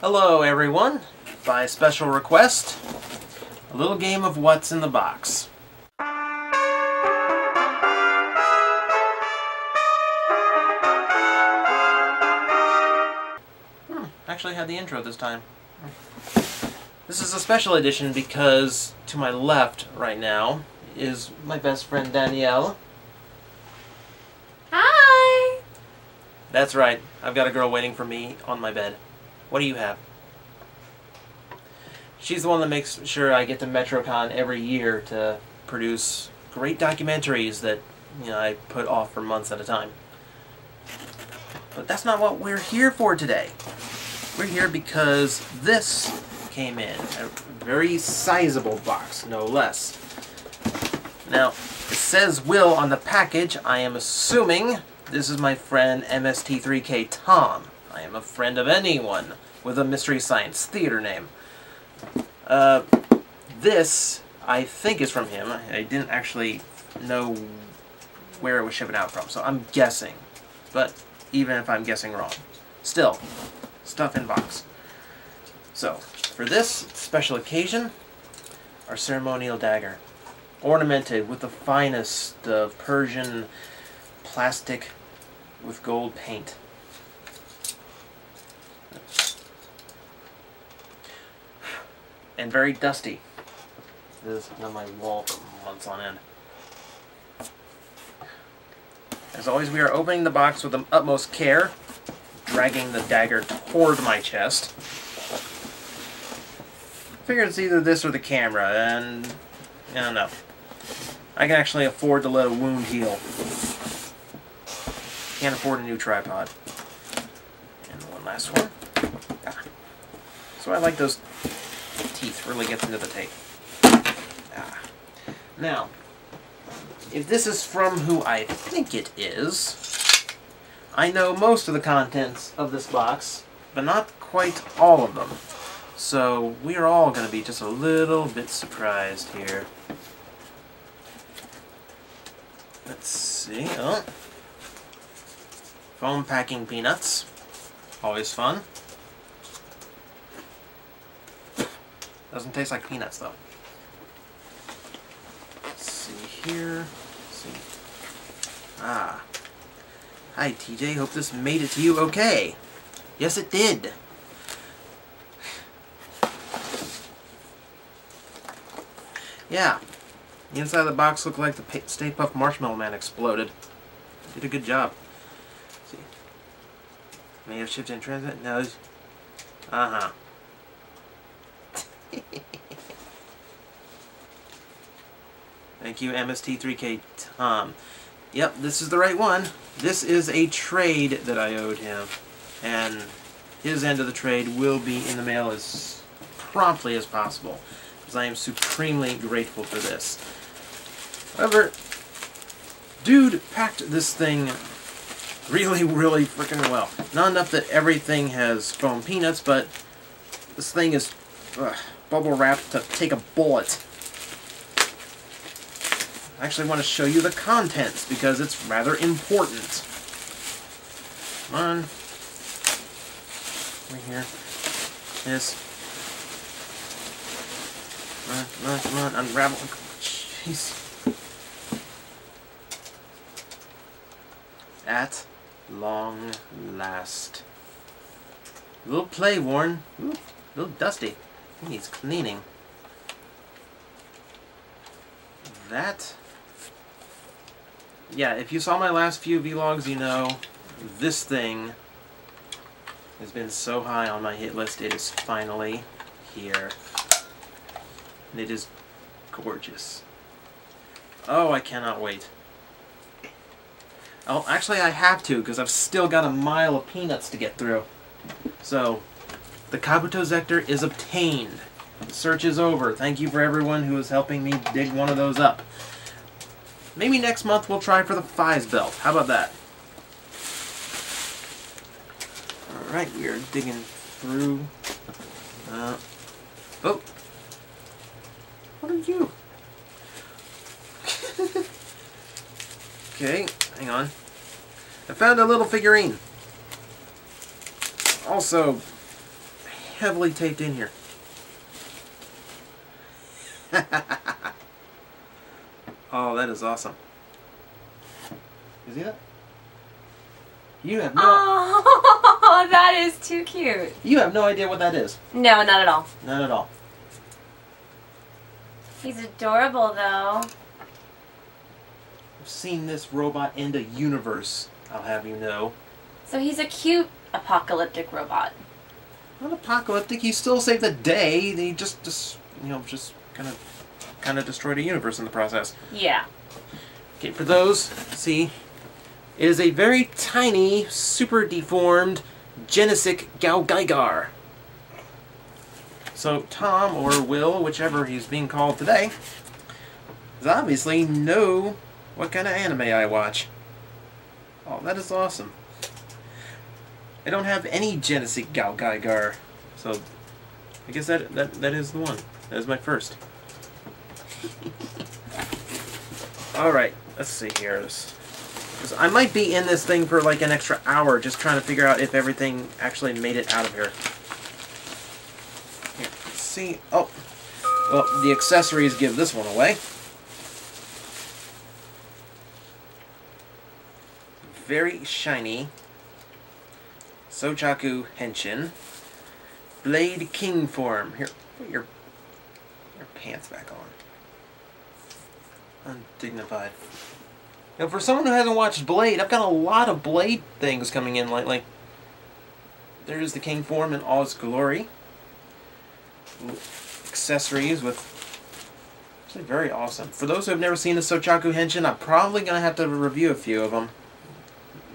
Hello everyone, by special request, a little game of what's in the box. Actually had the intro this time. This is a special edition because to my left right now is my best friend Danielle. Hi! That's right, I've got a girl waiting for me on my bed. What do you have? She's the one that makes sure I get to MetroCon every year to produce great documentaries that, I put off for months at a time. But that's not what we're here for today. We're here because this came in. A very sizable box, no less. Now, it says Will on the package. I am assuming this is my friend MST3KTom. I am a friend of anyone with a Mystery Science Theater name. This, I think, is from him. I didn't actually know where it was shipping out from, so I'm guessing. But even if I'm guessing wrong, still, stuff in box. So, for this special occasion, our ceremonial dagger, ornamented with the finest of Persian plastic with gold paint. And very dusty. This is on my wall for months on end. As always, we are opening the box with the utmost care, dragging the dagger toward my chest. Figured it's either this or the camera, and I don't know. I can actually afford to let a wound heal. Can't afford a new tripod. And one last one. Ah. So I like those teeth, really gets into the tape. Ah. Now, if this is from who I think it is, I know most of the contents of this box, but not quite all of them. So we are all going to be just a little bit surprised here. Let's see. Oh. Foam packing peanuts. Always fun. Doesn't taste like peanuts, though. Let's see here. Let's see. Ah. Hi, TJ. Hope this made it to you okay. Yes, it did. Yeah. The inside of the box looked like the Stay Puft Marshmallow Man exploded. Did a good job. Let's see. May have shipped in transit? No. Uh-huh. Thank you, MST3KTom. Yep, this is the right one. This is a trade that I owed him. And his end of the trade will be in the mail as promptly as possible, because I am supremely grateful for this. However, dude packed this thing really, really freaking well. Not enough that everything has foam peanuts, but this thing is bubble wrapped to take a bullet. I actually want to show you the contents because it's rather important. Come on. Right here. This. Come on, unravel. Jeez. At long last. A little play worn. Ooh, a little dusty. It needs cleaning. That. Yeah, if you saw my last few vlogs, you know this thing has been so high on my hit list. It is finally here. And it is gorgeous. Oh, I cannot wait. Oh, actually I have to, because I've still got a mile of peanuts to get through. So, the Kabuto Zector is obtained. The search is over. Thank you for everyone who is helping me dig one of those up. Maybe next month we'll try for the Fies belt. How about that? Alright, we are digging through. Oh! What are you? Okay, hang on. I found a little figurine. Also, heavily taped in here. Oh, that is awesome. You see that? You have no... Oh, that is too cute. You have no idea what that is. No, not at all. Not at all. He's adorable, though. I've seen this robot in the universe, I'll have you know. So he's a cute apocalyptic robot. Not apocalyptic. He still saved the day. He just you know, just kind of destroyed a universe in the process. Yeah. Okay, for those, see, it is a very tiny, super deformed Genesic Gaugygar. So Tom, or Will, whichever he's being called today, does obviously know what kind of anime I watch. Oh, that is awesome. I don't have any Genesic Gaugygar, so I guess that is the one. That is my first. Alright, let's see here. 'Cause I might be in this thing for like an extra hour just trying to figure out if everything actually made it out of here. Here, let's see. Oh, well, the accessories give this one away. Very shiny Sochaku Henshin Blade King form. Here, put your pants back on. Undignified. Now, for someone who hasn't watched Blade, I've got a lot of Blade things coming in lately. There's the King form in all its glory. Accessories with... actually very awesome. For those who have never seen the Sochaku Henshin, I'm probably going to have to review a few of them.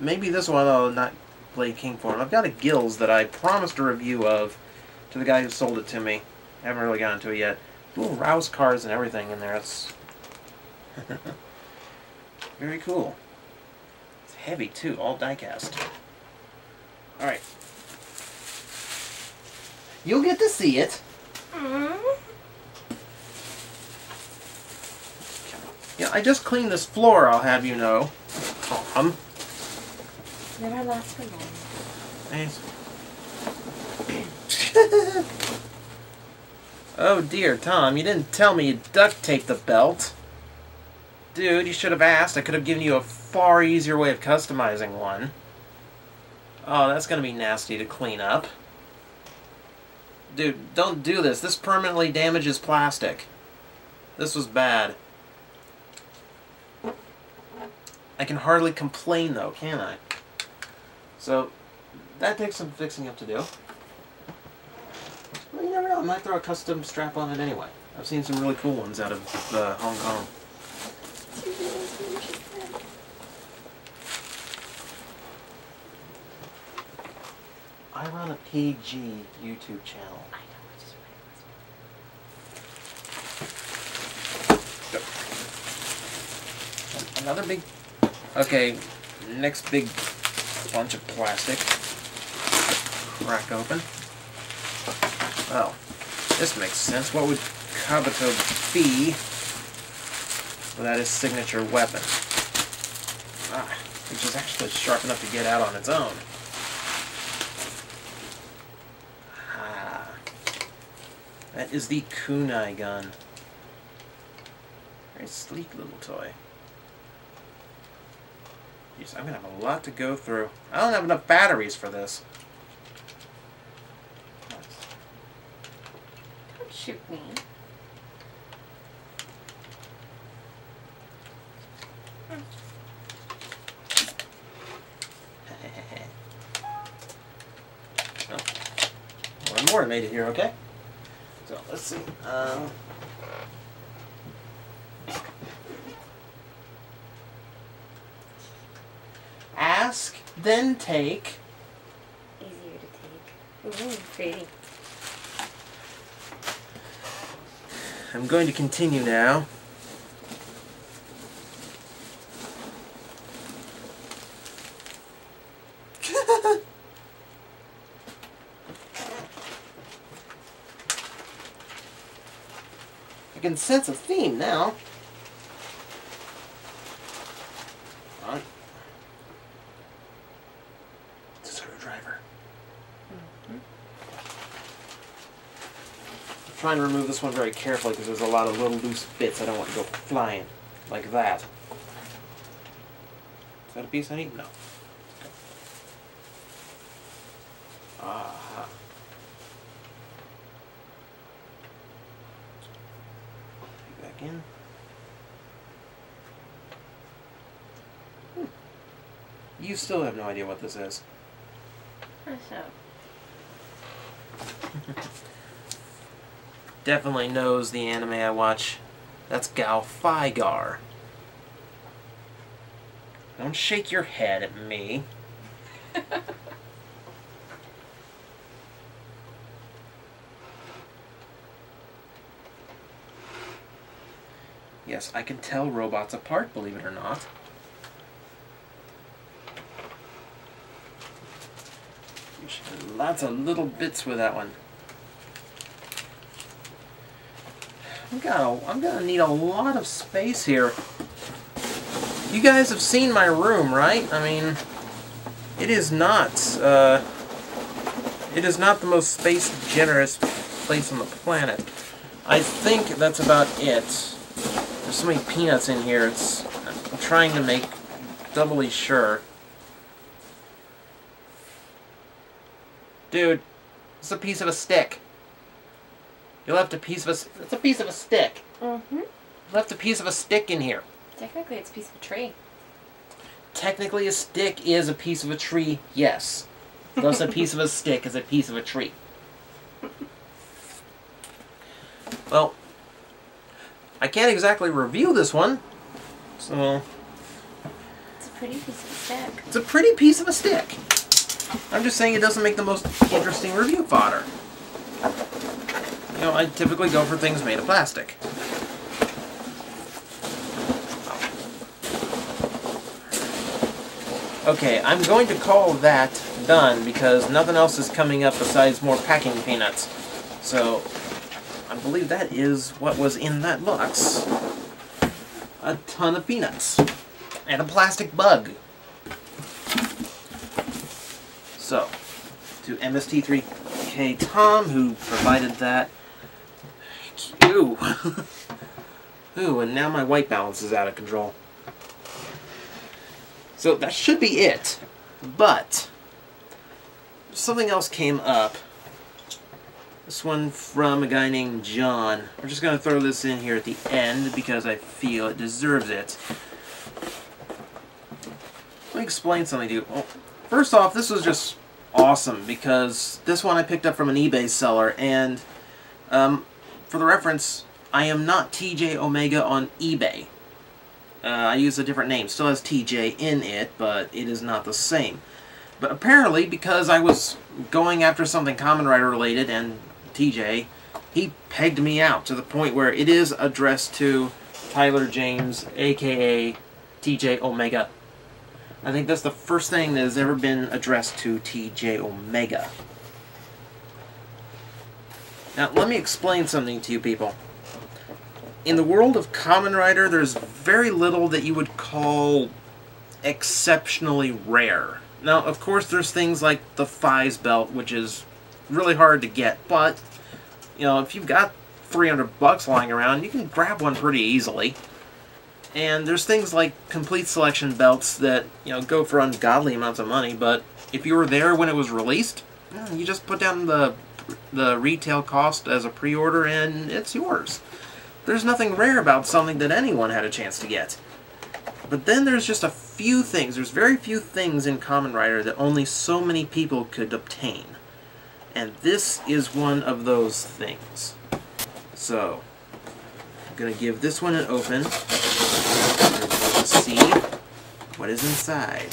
Maybe this one, though, not Blade King form. I've got a Gills that I promised a review of to the guy who sold it to me. I haven't really gotten to it yet. Little Rouse cards and everything in there. It's very cool. It's heavy too, all die-cast. Alright. You'll get to see it. Yeah, I just cleaned this floor, I'll have you know. Never lasts for long. Nice. Oh dear, Tom, you didn't tell me you duct taped the belt. Dude, you should have asked. I could have given you a far easier way of customizing one. Oh, that's going to be nasty to clean up. Dude, don't do this. This permanently damages plastic. This was bad. I can hardly complain though, can I? So, that takes some fixing up to do. Well, you never know. I might throw a custom strap on it anyway. I've seen some really cool ones out of Hong Kong. I run a PG YouTube channel. I know, Another big... okay, next big bunch of plastic. Crack open. Oh, this makes sense. What would Kabuto be without his signature weapon? Ah, which is actually sharp enough to get out on its own. Ah, that is the kunai gun. Very sleek little toy. Jeez, I'm going to have a lot to go through. I don't have enough batteries for this. Don't shoot me. Oh. One more made it here, okay? So, let's see. Ask, then take. Easier to take. Ooh, pretty. I'm going to continue now. I can sense a theme now. Alright. It's a screwdriver. trying to remove this one very carefully because there's a lot of little loose bits I don't want to go flying. Like that. Is that a piece I need? No. Aha. Back in. You still have no idea what this is. How so? Definitely knows the anime I watch. That's Galfigar. Don't shake your head at me. Yes, I can tell robots apart, believe it or not. Lots of little bits with that one. I'm gonna need a lot of space here. You guys have seen my room, right? I mean, it is not the most space generous place on the planet. I think that's about it. There's so many peanuts in here. I'm trying to make doubly sure. Dude, it's a piece of a stick. You left a piece of a... It's a piece of a stick. Mm-hmm. You left a piece of a stick in here. Technically, it's a piece of a tree. Technically, a stick is a piece of a tree, yes. Thus, a piece of a stick is a piece of a tree. Well, I can't exactly review this one, so... It's a pretty piece of a stick. It's a pretty piece of a stick. I'm just saying it doesn't make the most interesting review fodder. You know, I typically go for things made of plastic. Okay, I'm going to call that done because nothing else is coming up besides more packing peanuts. So, I believe that is what was in that box. A ton of peanuts. And a plastic bug. So, to MST3KTom, who provided that. Ooh. Ooh, and now my white balance is out of control. So that should be it. But something else came up. This one from a guy named John. We're just going to throw this in here at the end because I feel it deserves it. Let me explain something to you. Well, first off, this was just awesome because this one I picked up from an eBay seller, and for the reference, I am not TJOmega on eBay. I use a different name. Still has TJ in it, but it is not the same. But apparently, because I was going after something Kamen Rider related and TJ, he pegged me out to the point where it is addressed to Tyler James, aka TJOmega. I think that's the first thing that has ever been addressed to TJOmega. Now, let me explain something to you people. In the world of Kamen Rider, there's very little that you would call exceptionally rare. Now, of course, there's things like the Thighs belt, which is really hard to get, but, you know, if you've got $300 lying around, you can grab one pretty easily. And there's things like complete selection belts that, you know, go for ungodly amounts of money, but if you were there when it was released, you just put down the retail cost as a pre-order and it's yours. There's nothing rare about something that anyone had a chance to get. But then there's just a few things, there's very few things in Kamen Rider that only so many people could obtain. And this is one of those things. So, I'm going to give this one an open. We're going to see what is inside.